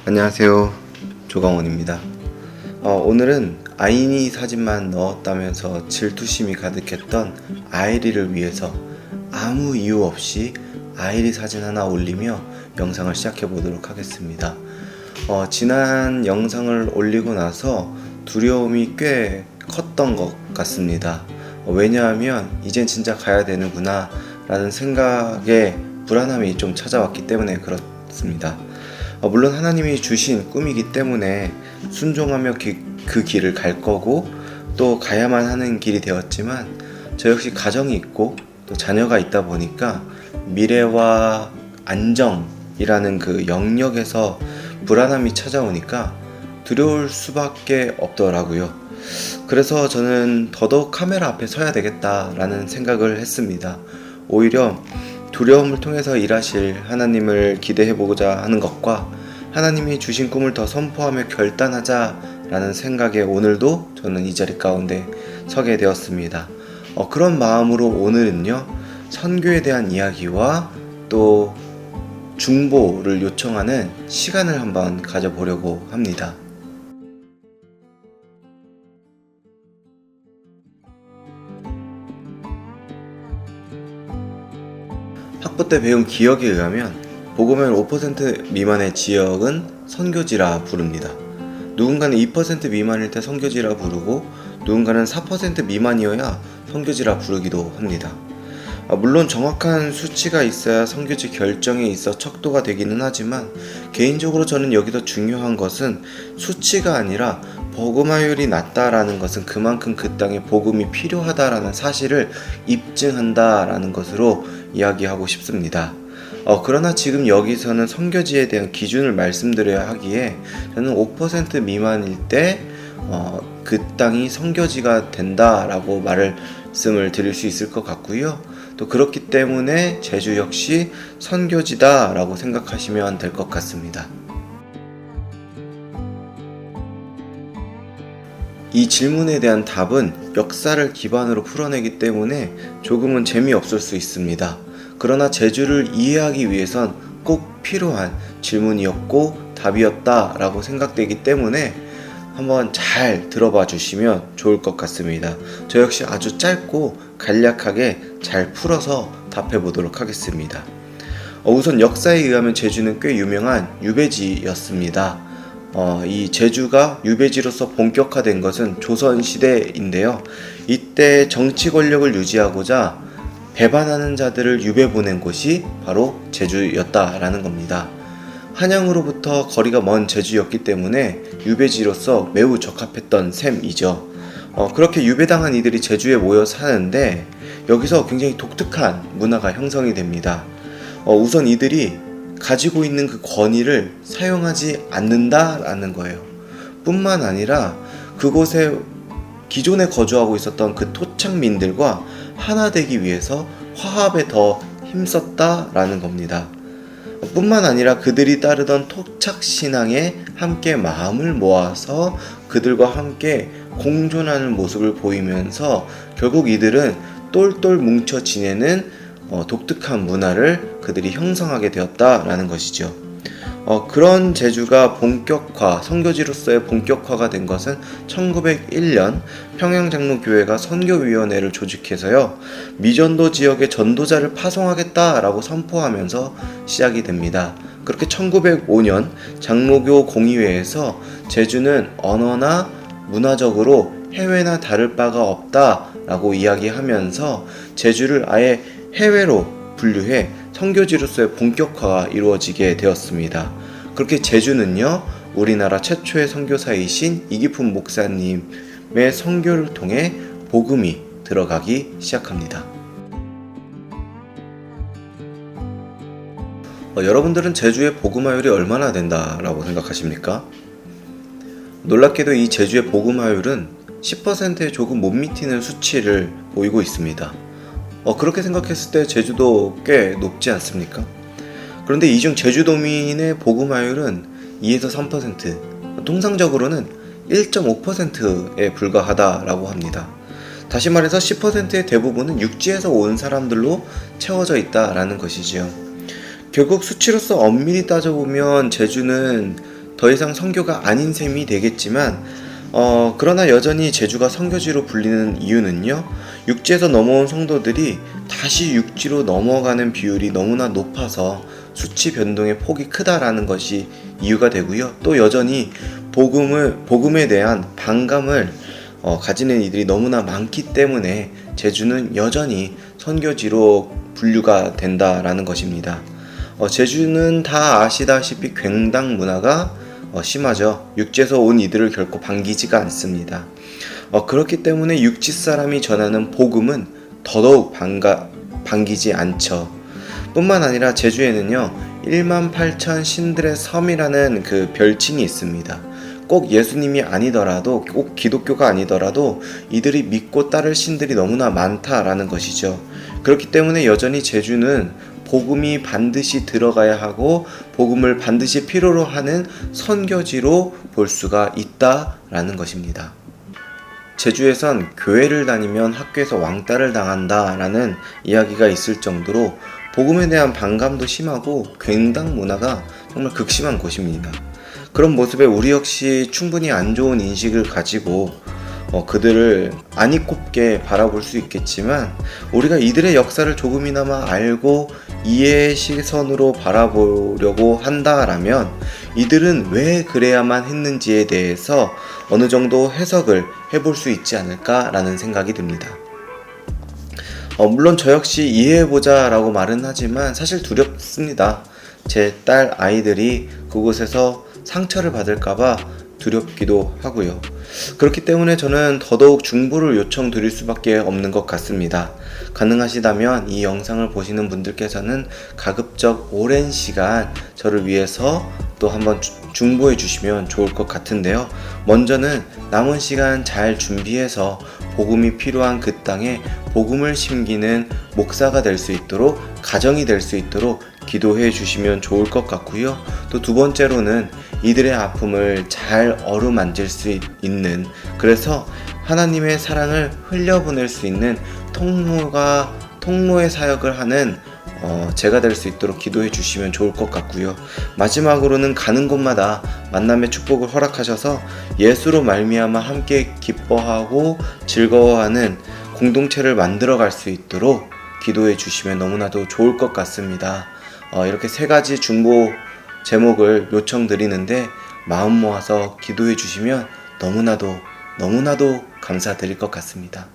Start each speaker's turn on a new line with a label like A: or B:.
A: 안녕하세요, 조강원입니다. 오늘은 아이니 사진만 넣었다면서 질투심이 가득했던 아이리를 위해서 아무 이유 없이 아이리 사진 하나 올리며 영상을 시작해 보도록 하겠습니다. 지난 영상을 올리고 나서 두려움이 꽤 컸던 것 같습니다. 왜냐하면 이젠 진짜 가야 되는구나 라는 생각에 불안함이 좀 찾아왔기 때문에 그렇습니다. 물론 하나님이 주신 꿈이기 때문에 순종하며 그 길을 갈 거고 또 가야만 하는 길이 되었지만, 저 역시 가정이 있고 또 자녀가 있다 보니까 미래와 안정이라는 그 영역에서 불안함이 찾아오니까 두려울 수밖에 없더라고요. 그래서 저는 더더욱 카메라 앞에 서야 되겠다라는 생각을 했습니다. 오히려 두려움을 통해서 일하실 하나님을 기대해보고자 하는 것과 하나님이 주신 꿈을 더 선포하며 결단하자라는 생각에 오늘도 저는 이 자리 가운데 서게 되었습니다. 그런 마음으로 오늘은요, 선교에 대한 이야기와 또 중보를 요청하는 시간을 한번 가져보려고 합니다. 학부 때 배운 기억에 의하면 복음의 5% 미만의 지역은 선교지라 부릅니다. 누군가는 2% 미만일 때 선교지라 부르고 누군가는 4% 미만이어야 선교지라 부르기도 합니다. 물론 정확한 수치가 있어야 선교지 결정에 있어 척도가 되기는 하지만, 개인적으로 저는 여기서 중요한 것은 수치가 아니라 복음화율이 낮다라는 것은 그만큼 그 땅에 복음이 필요하다라는 사실을 입증한다라는 것으로 이야기하고 싶습니다. 그러나 지금 여기서는 선교지에 대한 기준을 말씀드려야 하기에 저는 5% 미만일 때 그 땅이 선교지가 된다라고 말씀을 드릴 수 있을 것 같고요. 또 그렇기 때문에 제주 역시 선교지다 라고 생각하시면 될 것 같습니다. 이 질문에 대한 답은 역사를 기반으로 풀어내기 때문에 조금은 재미없을 수 있습니다. 그러나 제주를 이해하기 위해선 꼭 필요한 질문이었고 답이었다 라고 생각되기 때문에 한번 잘 들어봐 주시면 좋을 것 같습니다. 저 역시 아주 짧고 간략하게 잘 풀어서 답해 보도록 하겠습니다. 우선 역사에 의하면 제주는 꽤 유명한 유배지였습니다. 이 제주가 유배지로서 본격화된 것은 조선시대인데요. 이때 정치 권력을 유지하고자 배반하는 자들을 유배 보낸 곳이 바로 제주였다라는 겁니다. 한양으로부터 거리가 먼 제주였기 때문에 유배지로서 매우 적합했던 셈이죠. 그렇게 유배당한 이들이 제주에 모여 사는데 여기서 굉장히 독특한 문화가 형성이 됩니다. 우선 이들이 가지고 있는 그 권위를 사용하지 않는다라는 거예요. 뿐만 아니라 그곳에 기존에 거주하고 있었던 그 토착민들과 하나 되기 위해서 화합에 더 힘썼다라는 겁니다. 뿐만 아니라 그들이 따르던 토착신앙에 함께 마음을 모아서 그들과 함께 공존하는 모습을 보이면서 결국 이들은 똘똘 뭉쳐 지내는 독특한 문화를 그들이 형성하게 되었다라는 것이죠. 그런 제주가 선교지로서의 본격화가 된 것은 1901년 평양장로교회가 선교위원회를 조직해서요, 미전도 지역에 전도자를 파송하겠다라고 선포하면서 시작이 됩니다. 그렇게 1905년 장로교 공의회에서 제주는 언어나 문화적으로 해외나 다를 바가 없다라고 이야기하면서 제주를 아예 해외로 분류해 선교지로서의 본격화가 이루어지게 되었습니다. 그렇게 제주는요, 우리나라 최초의 선교사이신 이기품 목사님의 선교를 통해 복음이 들어가기 시작합니다. 여러분들은 제주의 복음화율이 얼마나 된다라고 생각하십니까? 놀랍게도 이 제주의 복음화율은 10%에 조금 못 미치는 수치를 보이고 있습니다. 그렇게 생각했을 때 제주도 꽤 높지 않습니까? 그런데 이중 제주도민의 복음화율은 2에서 3%, 통상적으로는 1.5%에 불과하다라고 합니다. 다시 말해서 10%의 대부분은 육지에서 온 사람들로 채워져 있다라는 것이지요. 결국 수치로서 엄밀히 따져보면 제주는 더 이상 선교가 아닌 셈이 되겠지만 그러나 여전히 제주가 선교지로 불리는 이유는요, 육지에서 넘어온 성도들이 다시 육지로 넘어가는 비율이 너무나 높아서 수치 변동의 폭이 크다라는 것이 이유가 되고요. 또 여전히 복음에 대한 반감을 가지는 이들이 너무나 많기 때문에 제주는 여전히 선교지로 분류가 된다라는 것입니다. 제주는 다 아시다시피 굉당 문화가 심하죠. 육지에서 온 이들을 결코 반기지가 않습니다. 그렇기 때문에 육지 사람이 전하는 복음은 더더욱 반기지 않죠. 뿐만 아니라 제주에는요, 18,000 신들의 섬이라는 그 별칭이 있습니다. 꼭 예수님이 아니더라도, 꼭 기독교가 아니더라도 이들이 믿고 따를 신들이 너무나 많다라는 것이죠. 그렇기 때문에 여전히 제주는 복음이 반드시 들어가야 하고 복음을 반드시 필요로 하는 선교지로 볼 수가 있다라는 것입니다. 제주에선 교회를 다니면 학교에서 왕따를 당한다라는 이야기가 있을 정도로 복음에 대한 반감도 심하고 굉당 문화가 정말 극심한 곳입니다. 그런 모습에 우리 역시 충분히 안 좋은 인식을 가지고 그들을 안이 곱게 바라볼 수 있겠지만, 우리가 이들의 역사를 조금이나마 알고 이해의 시선으로 바라보려고 한다라면 이들은 왜 그래야만 했는지에 대해서 어느 정도 해석을 해볼 수 있지 않을까라는 생각이 듭니다. 물론 저 역시 이해해보자 라고 말은 하지만 사실 두렵습니다. 제 딸 아이들이 그곳에서 상처를 받을까봐 두렵기도 하고요. 그렇기 때문에 저는 더더욱 중보를 요청드릴 수밖에 없는 것 같습니다. 가능하시다면 이 영상을 보시는 분들께서는 가급적 오랜 시간 저를 위해서 또 한번 중보해 주시면 좋을 것 같은데요. 먼저는 남은 시간 잘 준비해서 복음이 필요한 그 땅에 복음을 심기는 목사가 될 수 있도록, 가정이 될 수 있도록 기도해 주시면 좋을 것 같고요. 또 두 번째로는 이들의 아픔을 잘 어루만질 수 있는, 그래서 하나님의 사랑을 흘려보낼 수 있는 통로의 사역을 하는 제가 될 수 있도록 기도해 주시면 좋을 것 같고요. 마지막으로는 가는 곳마다 만남의 축복을 허락하셔서 예수로 말미암아 함께 기뻐하고 즐거워하는 공동체를 만들어 갈 수 있도록 기도해 주시면 너무나도 좋을 것 같습니다. 이렇게 세 가지 중보 제목을 요청드리는데 마음 모아서 기도해 주시면 너무나도 감사드릴 것 같습니다.